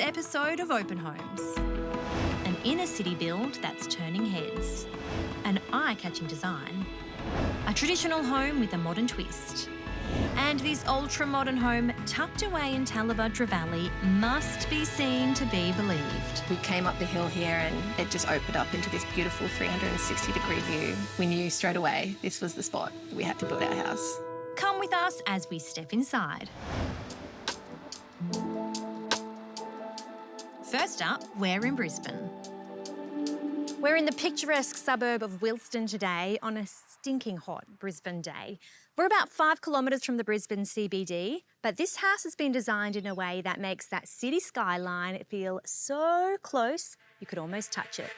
episode of Open Homes. An inner city build that's turning heads. An eye-catching design. A traditional home with a modern twist. And this ultra-modern home tucked away in Tallebudgera Valley must be seen to be believed. We came up the hill here and it just opened up into this beautiful 360-degree view. We knew straight away this was the spot we had to build our house. Come with us as we step inside. First up, we're in Brisbane. We're in the picturesque suburb of Wilston today on a stinking hot Brisbane day. We're about 5 kilometres from the Brisbane CBD, but this house has been designed in a way that makes that city skyline feel so close you could almost touch it.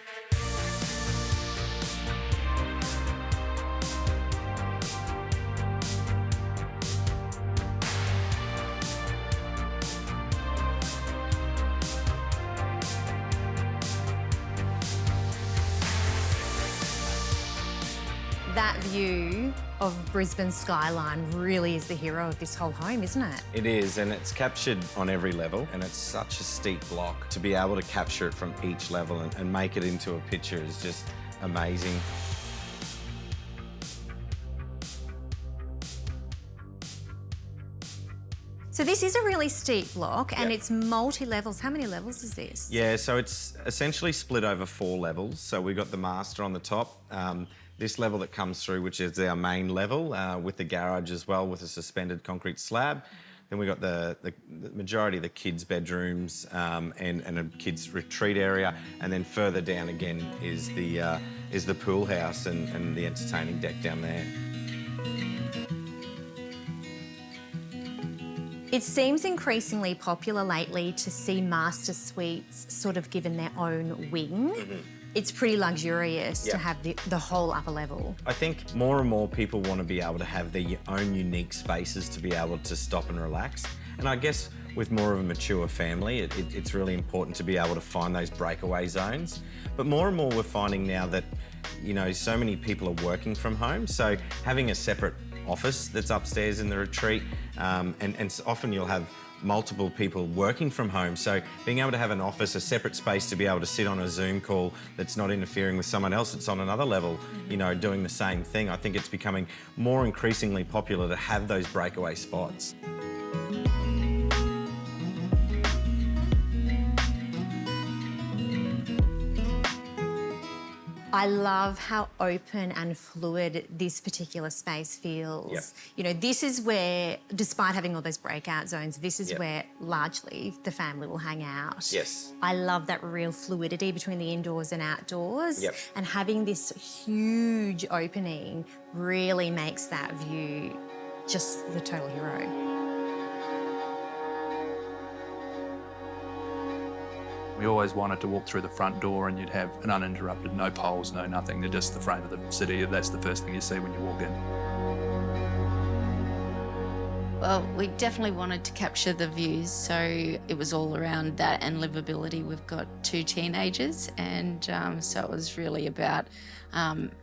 That view of Brisbane skyline really is the hero of this whole home, isn't it? It is, and it's captured on every level, and it's such a steep block. To be able to capture it from each level and make it into a picture is just amazing. So this is a really steep block and Yep. it's multi-levels. How many levels is this? Yeah, so it's essentially split over 4 levels. So we've got the master on the top, this level that comes through, which is our main level, with the garage as well, with a suspended concrete slab. Then we've got the majority of the kids' bedrooms and a kids' retreat area. And then further down again is the pool house and the entertaining deck down there. It seems increasingly popular lately to see master suites sort of given their own wing. Mm-hmm. It's pretty luxurious to Yep. have the whole upper level. I think more and more people want to be able to have their own unique spaces to be able to stop and relax. And I guess with more of a mature family, it's really important to be able to find those breakaway zones. But more and more we're finding now that, you know, so many people are working from home, so having a separate office that's upstairs in the retreat, and often you'll have multiple people working from home. So being able to have an office, a separate space to be able to sit on a Zoom call that's not interfering with someone else that's on another level, you know, doing the same thing. I think it's becoming more increasingly popular to have those breakaway spots. I love how open and fluid this particular space feels. Yep. You know, this is where, despite having all those breakout zones, this is Yep. where largely the family will hang out. Yes. I love that real fluidity between the indoors and outdoors. Yep. And having this huge opening really makes that view just the total hero. We always wanted to walk through the front door and you'd have an uninterrupted, no poles, no nothing. They're just the frame of the city. That's the first thing you see when you walk in. Well, we definitely wanted to capture the views, so it was all around that and livability. We've got 2 teenagers, and so it was really about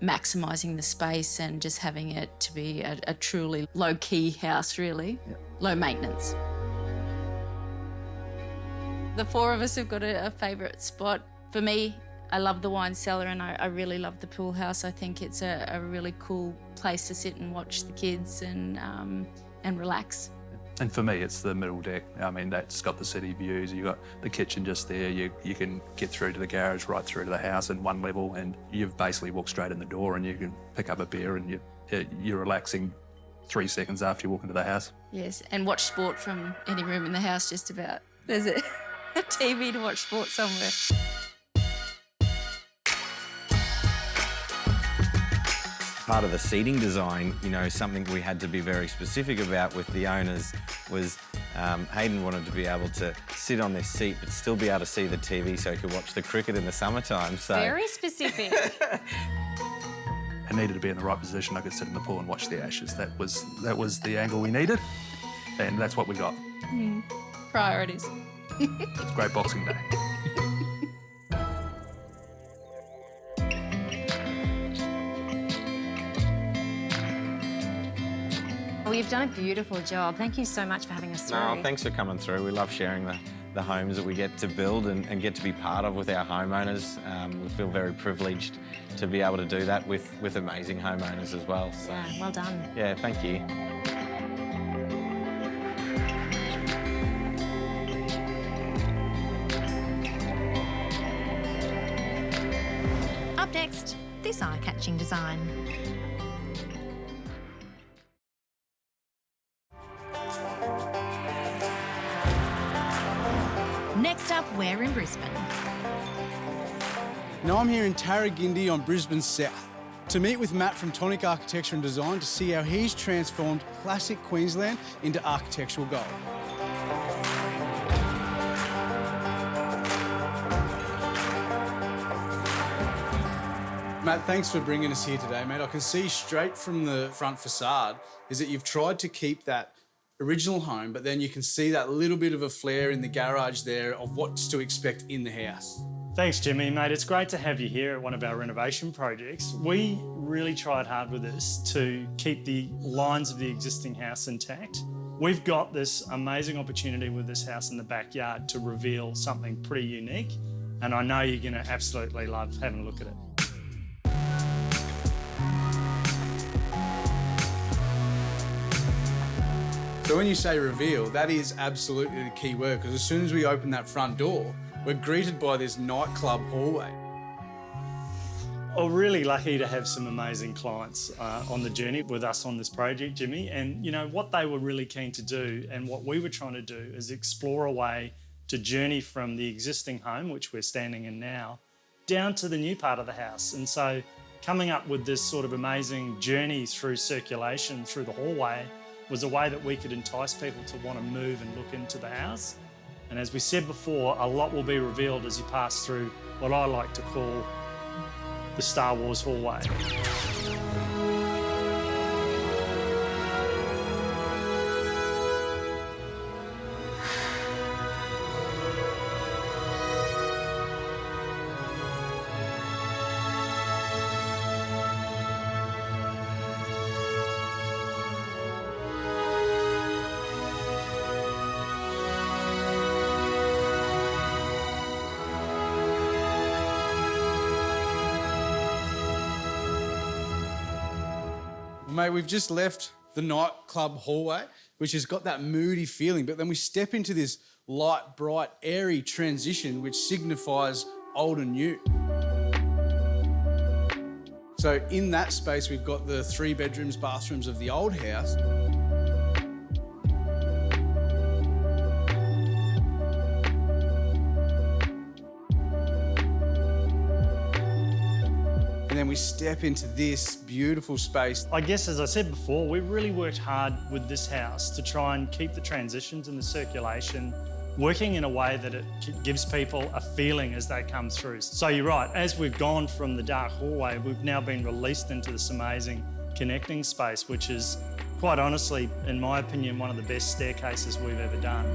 maximising the space and just having it to be a truly low-key house, really. Yep. Low maintenance. The 4 of us have got a favourite spot. For me, I love the wine cellar and I really love the pool house. I think it's a really cool place to sit and watch the kids and relax. And for me, it's the middle deck. I mean, that's got the city views. You've got the kitchen just there. You can get through to the garage, right through to the house in one level, and you've basically walked straight in the door and you can pick up a beer and you're relaxing 3 seconds after you walk into the house. Yes, and watch sport from any room in the house just about. There's a TV to watch sport somewhere. Part of the seating design, you know, something we had to be very specific about with the owners was Hayden wanted to be able to sit on this seat but still be able to see the TV so he could watch the cricket in the summertime. So Very specific. It needed to be in the right position. I could sit in the pool and watch the Ashes. That was the angle we needed, and that's what we got. Priorities. It's a great Boxing Day. Well, you've done a beautiful job. Thank you so much for having us through. no, thanks for coming through. We love sharing the homes that we get to build and get to be part of with our homeowners. We feel very privileged to be able to do that with amazing homeowners as well. So, Yeah, well done. yeah, thank you. Up next, this eye-catching design. Next up, we're in Brisbane. Now I'm here in Tarragindi on Brisbane South to meet with Matt from Tonic Architecture and Design to see how he's transformed classic Queensland into architectural gold. Matt, thanks for bringing us here today, mate. I can see straight from the front facade is that you've tried to keep that original home, but then you can see that little bit of a flare in the garage there of what's to expect in the house. Thanks, Jimmy, mate. It's great to have you here at one of our renovation projects. We really tried hard with this to keep the lines of the existing house intact. We've got this amazing opportunity with this house in the backyard to reveal something pretty unique, and I know you're going to absolutely love having a look at it. So when you say reveal, that is absolutely the key word, because as soon as we open that front door, we're greeted by this nightclub hallway. I'm really lucky to have some amazing clients on the journey with us on this project, Jimmy. And you know, what they were really keen to do and what we were trying to do is explore a way to journey from the existing home, which we're standing in now, down to the new part of the house. And so coming up with this sort of amazing journey through circulation through the hallway was a way that we could entice people to want to move and look into the house. And as we said before, a lot will be revealed as you pass through what I like to call the Star Wars hallway. Mate, we've just left the nightclub hallway, which has got that moody feeling, but then we step into this light, bright, airy transition, which signifies old and new. So in that space, we've got the 3 bedrooms, bathrooms of the old house. And then we step into this beautiful space. I guess, as I said before, we really worked hard with this house to try and keep the transitions and the circulation working in a way that it gives people a feeling as they come through. So you're right, as we've gone from the dark hallway, we've now been released into this amazing connecting space, which is, quite honestly, in my opinion, one of the best staircases we've ever done.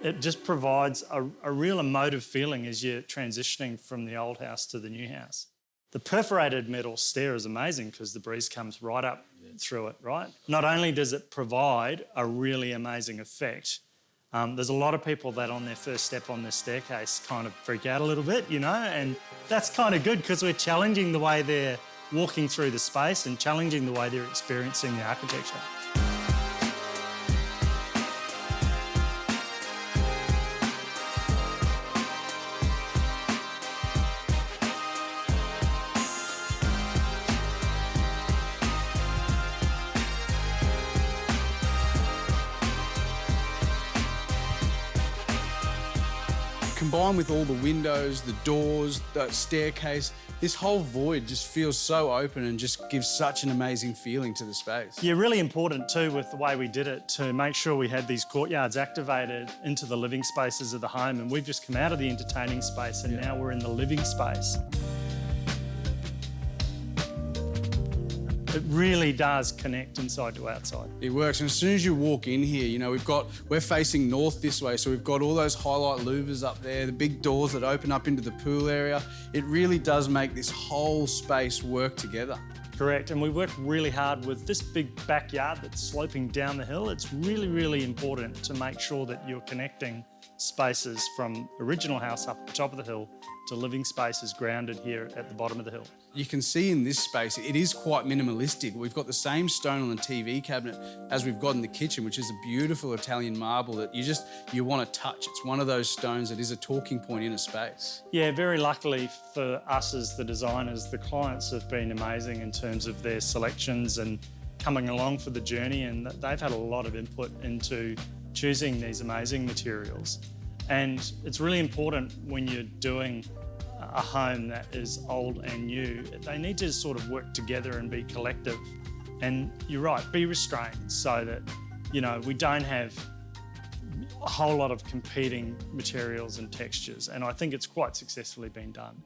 It just provides a real emotive feeling as you're transitioning from the old house to the new house. The perforated metal stair is amazing because the breeze comes right up through it, right? Not only does it provide a really amazing effect, there's a lot of people that on their first step on this staircase kind of freak out a little bit, you know, and that's kind of good because we're challenging the way they're walking through the space and challenging the way they're experiencing the architecture. Combined with all the windows, the doors, the staircase, this whole void just feels so open and just gives such an amazing feeling to the space. Yeah, really important too with the way we did it to make sure we had these courtyards activated into the living spaces of the home, and we've just come out of the entertaining space and now we're in the living space. It really does connect inside to outside. It works, and as soon as you walk in here, you know, we're facing north this way, so we've got all those highlight louvers up there, the big doors that open up into the pool area. It really does make this whole space work together. correct. And we work really hard with this big backyard that's sloping down the hill. It's really, really important to make sure that you're connecting spaces from original house up at the top of the hill to living spaces grounded here at the bottom of the hill. You can see in this space, it is quite minimalistic. We've got the same stone on the TV cabinet as we've got in the kitchen, which is a beautiful Italian marble that you want to touch. It's one of those stones that is a talking point in a space. Yeah, very luckily for us as the designers, the clients have been amazing in terms of their selections and coming along for the journey, and they've had a lot of input into choosing these amazing materials. And it's really important when you're doing a home that is old and new, they need to sort of work together and be collective. And you're right, be restrained so that, you know, we don't have a whole lot of competing materials and textures. And I think it's quite successfully been done.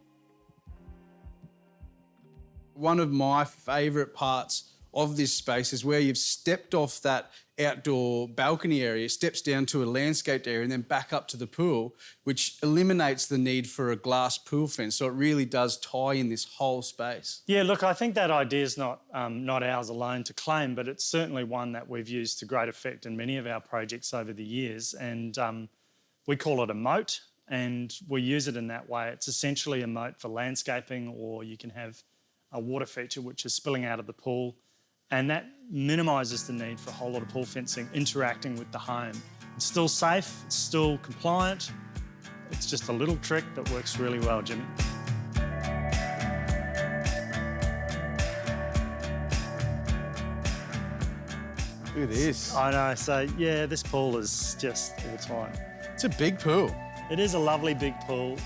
One of my favourite parts of this space is where you've stepped off that outdoor balcony area, steps down to a landscaped area and then back up to the pool, which eliminates the need for a glass pool fence. So it really does tie in this whole space. Yeah, look, I think that idea is not ours alone to claim, but it's certainly one that we've used to great effect in many of our projects over the years. And we call it a moat, and we use it in that way. It's essentially a moat for landscaping, or you can have a water feature which is spilling out of the pool. And that minimises the need for a whole lot of pool fencing interacting with the home. It's still safe, it's still compliant. It's just a little trick that works really well, Jimmy. Look at this. I know, so yeah, this pool is just all time. It's a big pool. It is a lovely big pool,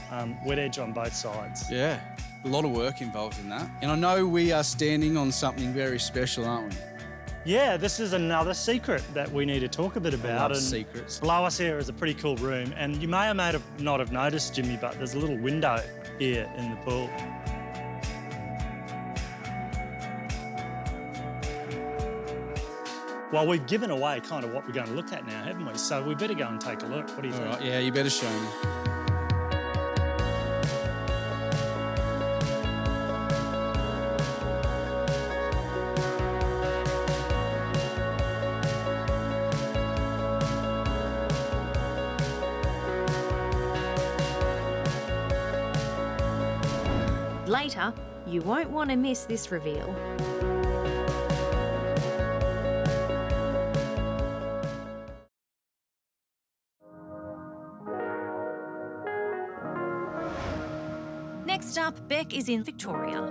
wet edge on both sides. Yeah, a lot of work involved in that. And I know we are standing on something very special, aren't we? Yeah, this is another secret that we need to talk a bit about. And secrets. Below us here is a pretty cool room, and you may or may not have noticed, Jimmy, but there's a little window here in the pool. Well, we've given away kind of what we're going to look at now, haven't we? So we better go and take a look. What do you think? All right, yeah, you better show me. Later, you won't want to miss this reveal. Next up, Beck is in Victoria.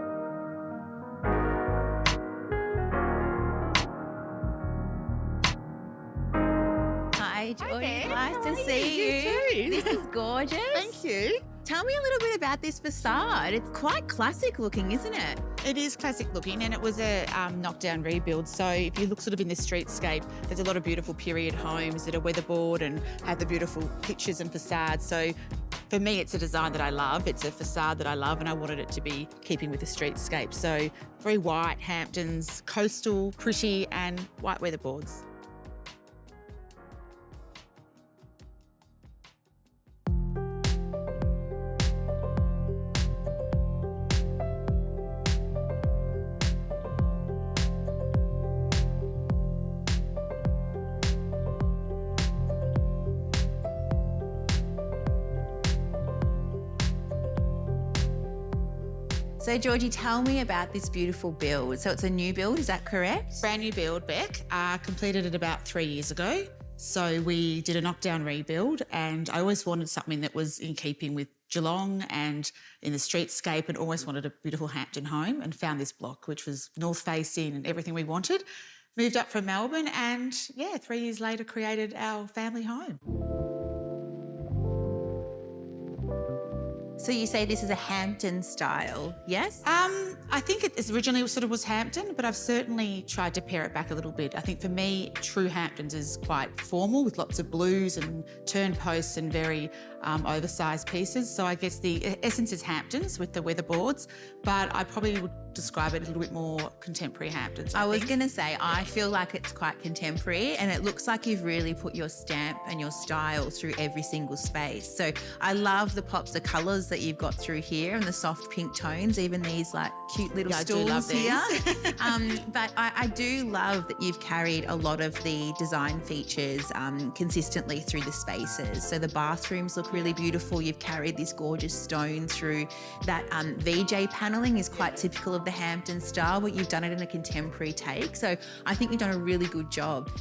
Hi, Joy. Okay. Nice to see you. too. This is gorgeous. Thank you. Tell me a little bit about this facade. It's quite classic looking, isn't it? It is classic looking, and it was a knockdown rebuild. So if you look sort of in the streetscape, there's a lot of beautiful period homes that are weatherboard and have the beautiful pictures and facades. So for me, it's a design that I love. It's a facade that I love, and I wanted it to be keeping with the streetscape. So very white, Hamptons, coastal, pretty, and white weatherboards. So Georgie, tell me about this beautiful build. So it's a new build, is that correct? Brand new build, Beck. Completed it about 3 years ago. So we did a knockdown rebuild, and I always wanted something that was in keeping with Geelong and in the streetscape, and always wanted a beautiful Hampton home, and found this block, which was north facing and everything we wanted. Moved up from Melbourne, and yeah, 3 years later created our family home. So you say this is a Hampton style, yes? I think it originally sort of was Hampton, but I've certainly tried to pare it back a little bit. I think for me, true Hamptons is quite formal with lots of blues and turned posts and very oversized pieces. So I guess the essence is Hamptons with the weatherboards, but I probably would describe it a little bit more contemporary Hamptons. I was going to say, I feel like it's quite contemporary and it looks like you've really put your stamp and your style through every single space. So I love the pops of colours that you've got through here and the soft pink tones, even these like cute little stools here. But I do love that you've carried a lot of the design features consistently through the spaces. So the bathrooms look really beautiful. You've carried this gorgeous stone through. That VJ panelling is quite typical of the Hampton style, but you've done it in a contemporary take. So I think you've done a really good job.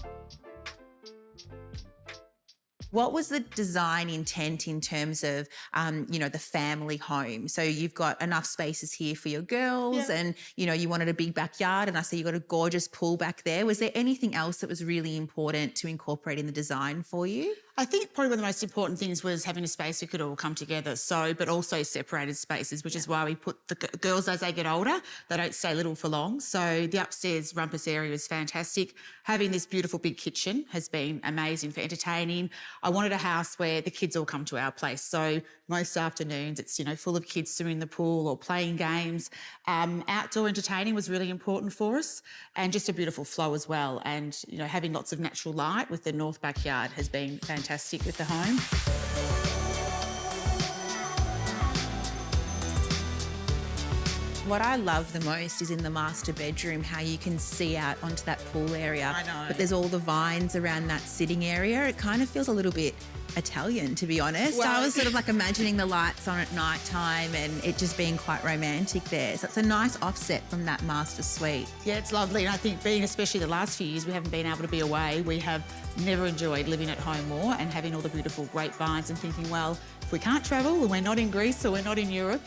What was the design intent in terms of, the family home? So you've got enough spaces here for your girls and, you wanted a big backyard and I see you've got a gorgeous pool back there. Was there anything else that was really important to incorporate in the design for you? I think probably one of the most important things was having a space we could all come together. So, but also separated spaces, which is why we put the girls as they get older, they don't stay little for long. So the upstairs rumpus area is fantastic. Having this beautiful big kitchen has been amazing for entertaining. I wanted a house where the kids all come to our place. So most afternoons it's, full of kids swimming in the pool or playing games. Outdoor entertaining was really important for us and just a beautiful flow as well. And, having lots of natural light with the north backyard has been fantastic with the home. What I love the most is in the master bedroom, how you can see out onto that pool area. I know. But there's all the vines around that sitting area. It kind of feels a little bit Italian, to be honest. Well, I was sort of like imagining the lights on at night time and it just being quite romantic there. So it's a nice offset from that master suite. Yeah, it's lovely. And I think especially the last few years, we haven't been able to be away. We have never enjoyed living at home more and having all the beautiful grapevines and thinking, well, if we can't travel and we're not in Greece or we're not in Europe,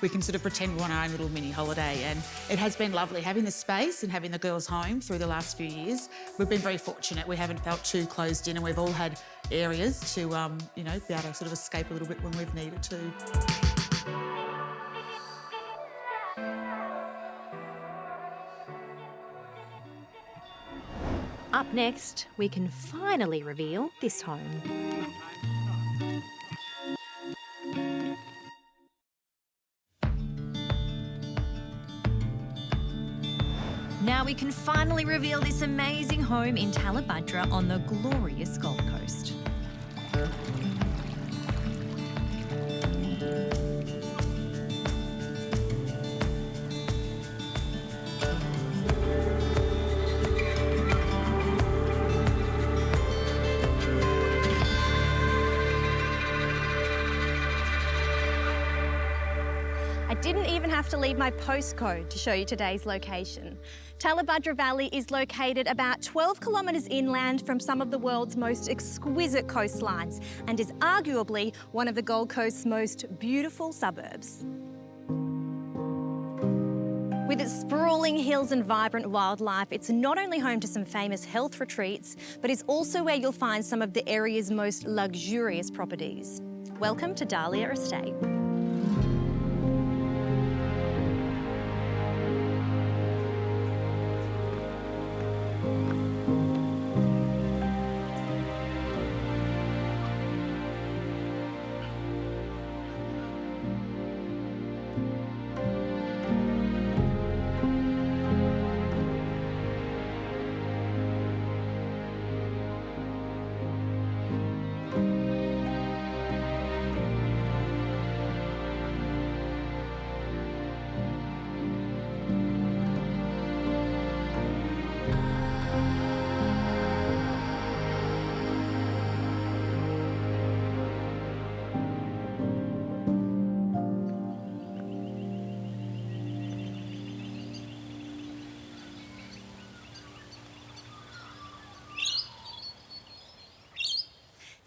we can sort of pretend we're on our own little mini holiday. And it has been lovely having the space and having the girls home through the last few years. We've been very fortunate. We haven't felt too closed in and we've all had areas to, be able to sort of escape a little bit when we've needed to. Up next, we can finally reveal this home. Now we can finally reveal this amazing home in Tallebudgera on the glorious Gold Coast. I didn't even have to leave my postcode to show you today's location. Tallebudgera Valley is located about 12 kilometres inland from some of the world's most exquisite coastlines and is arguably one of the Gold Coast's most beautiful suburbs. With its sprawling hills and vibrant wildlife, it's not only home to some famous health retreats, but is also where you'll find some of the area's most luxurious properties. Welcome to Dahlia Estate.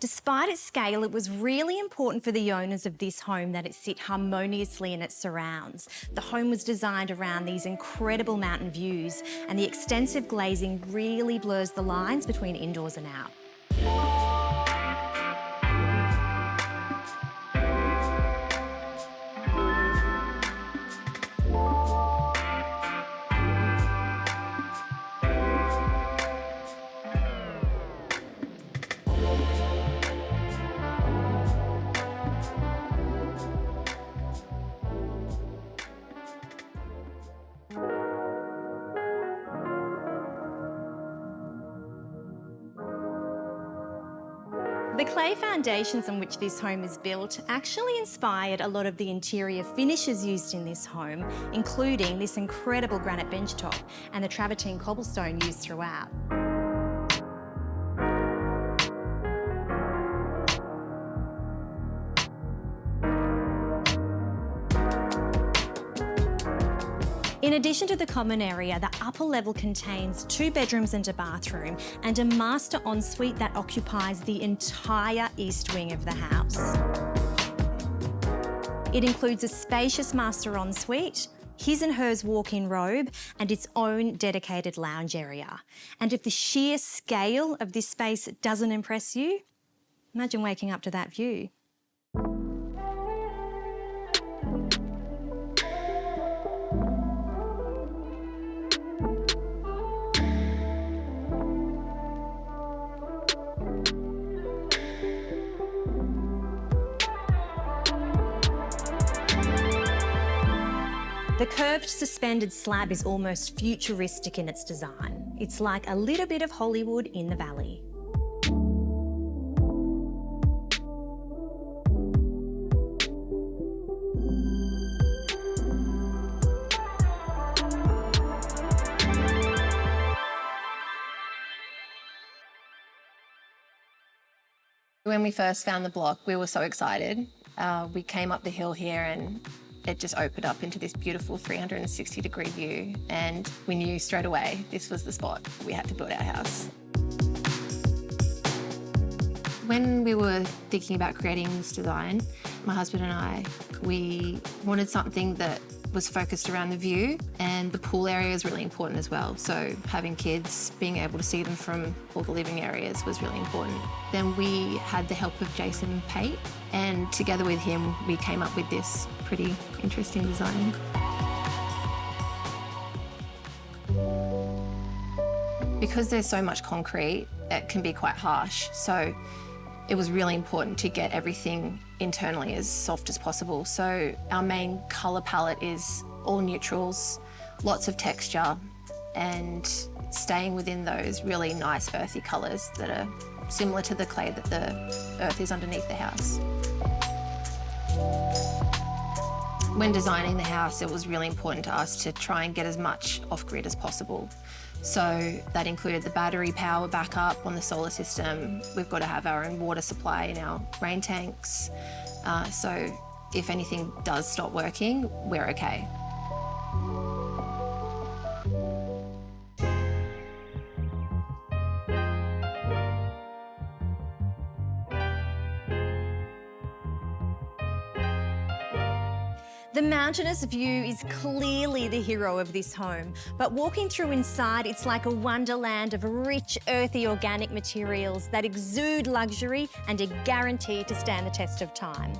Despite its scale, it was really important for the owners of this home that it sit harmoniously in its surrounds. The home was designed around these incredible mountain views, and the extensive glazing really blurs the lines between indoors and out. The clay foundations on which this home is built actually inspired a lot of the interior finishes used in this home, including this incredible granite bench top and the travertine cobblestone used throughout. In addition to the common area, the upper level contains 2 bedrooms and a bathroom and a master ensuite that occupies the entire east wing of the house. It includes a spacious master ensuite, his and hers walk-in robe, and its own dedicated lounge area. And if the sheer scale of this space doesn't impress you, imagine waking up to that view. The curved suspended slab is almost futuristic in its design. It's like a little bit of Hollywood in the valley. When we first found the block, we were so excited. We came up the hill here and it just opened up into this beautiful 360-degree view, and we knew straight away this was the spot we had to build our house. When we were thinking about creating this design, my husband and I, we wanted something that was focused around the view, and the pool area is really important as well. So having kids, being able to see them from all the living areas was really important. Then we had the help of Jason Pate, and together with him, we came up with this pretty interesting design. Because there's so much concrete, it can be quite harsh. So it was really important to get everything internally as soft as possible. So our main colour palette is all neutrals, lots of texture, and staying within those really nice earthy colours that are similar to the clay that the earth is underneath the house. When designing the house, it was really important to us to try and get as much off-grid as possible. So that included the battery power backup on the solar system. We've got to have our own water supply in our rain tanks. So if anything does stop working, we're okay. The mountainous view is clearly the hero of this home, but walking through inside, it's like a wonderland of rich, earthy, organic materials that exude luxury and are guaranteed to stand the test of time.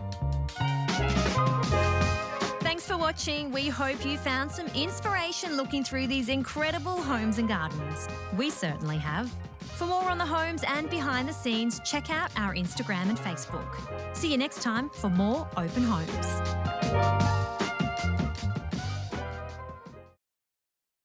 Thanks for watching. We hope you found some inspiration looking through these incredible homes and gardens. We certainly have. For more on the homes and behind the scenes, check out our Instagram and Facebook. See you next time for more Open Homes.